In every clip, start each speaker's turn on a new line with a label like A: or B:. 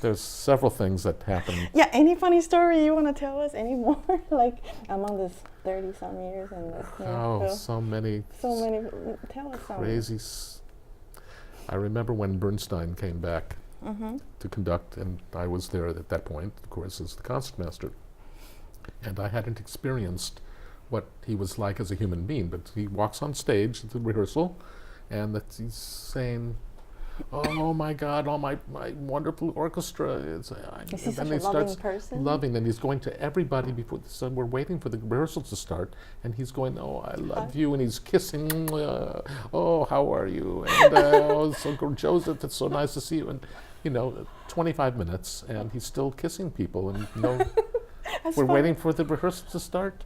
A: there's several things that happen.
B: Yeah, any funny story you want to tell us anymore? Like among this 30-some years and this
A: So many.
B: So many. Tell us
A: crazy. I remember when Bernstein came back to conduct, and I was there at that point, of course, as the concertmaster. And I hadn't experienced what he was like as a human being, but he walks on stage at the rehearsal, and he's saying, "Oh my God, all my wonderful orchestra."
B: Is he such a loving person?
A: Loving, and he's going to everybody before. So we're waiting for the rehearsals to start, and he's going, "Oh, I love you," and he's kissing. "Oh, how are you?" And "Oh, so Joseph, it's so nice to see you." And 25 minutes, and he's still kissing people, and we're waiting for the rehearsal to start.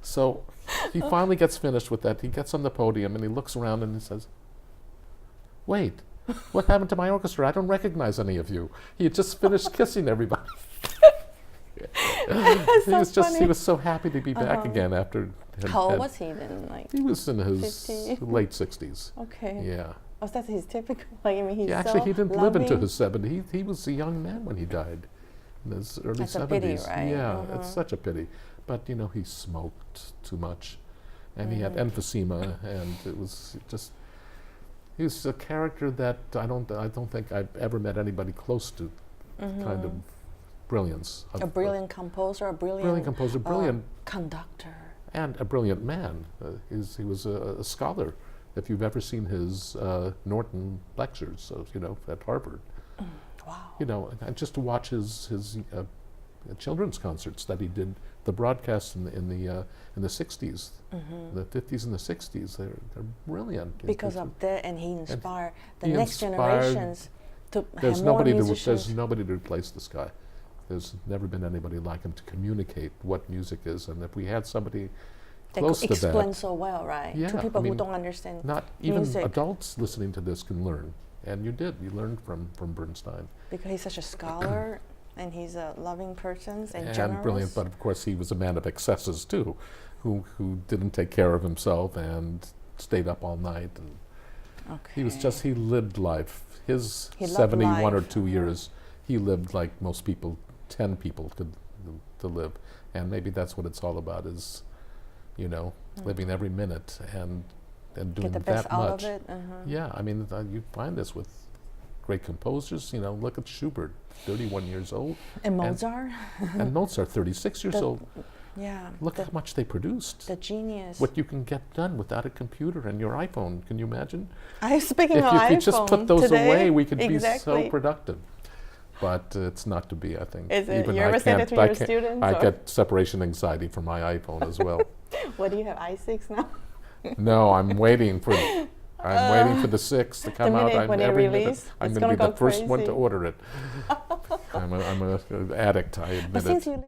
A: So he finally gets finished with that. He gets on the podium and he looks around and he says, "Wait, what happened to my orchestra? I don't recognize any of you." He had just finished kissing everybody. He was so happy to be back again after.
B: How old was he then? Like
A: he was in his
B: 50?
A: late 60s.
B: Okay.
A: Yeah.
B: Oh, that's his typical. Like I mean, he's
A: actually, he didn't live into
B: loving.
A: his 70s. He was a young man when he died, in his early 70s.
B: That's a pity, right?
A: Yeah, it's such a pity. But he smoked too much, and he had emphysema, and it was just. He was a character that I don't think I've ever met anybody close to, kind of brilliance.
B: A brilliant composer, a brilliant
A: composer, brilliant
B: conductor,
A: and a brilliant man. He was a scholar. If you've ever seen his Norton lectures, at Harvard,
B: wow.
A: And just to watch his children's concerts that he did, the broadcasts in the 60s, the 50s and the 60s, they're brilliant.
B: Because of that, and he inspired the next
A: inspired
B: generations to
A: there's
B: have more
A: nobody
B: musicians.
A: There's nobody to replace this guy. There's never been anybody like him to communicate what music is, and if we had somebody close
B: could
A: to that,
B: explain so well, right?
A: Yeah,
B: To people
A: I mean,
B: who don't understand
A: not even
B: music.
A: adults listening to this can learn, and you learned from Bernstein.
B: Because he's such a scholar, and he's a loving person and generous.
A: And brilliant, but of course he was a man of excesses too, who didn't take care of himself and stayed up all night. And he lived life. His 71 or 2 years, he lived like most people, 10 people could to live. And maybe that's what it's all about is, living every minute and doing
B: Get the best
A: that
B: out
A: much.
B: of it.
A: Yeah, I mean, you find this with great composers. Look at Schubert, 31 years old.
B: And Mozart.
A: And Mozart, 36 years old.
B: Yeah.
A: Look how much they produced.
B: The genius.
A: What you can get done without a computer and your iPhone. Can you imagine?
B: Speaking of
A: if
B: iPhone,
A: you could just put those
B: today,
A: away, we could be
B: exactly.
A: so productive. But it's not to be, I think.
B: Is it?
A: Even
B: You ever said it to your students?
A: I get separation anxiety from my iPhone as well.
B: What do you have, i6 now?
A: No, I'm waiting for the 6 to come out.
B: When it release,
A: I'm
B: it's
A: going to be
B: gonna
A: the first one
B: crazy.
A: to order it. I'm an addict, I admit
B: But
A: it.
B: since you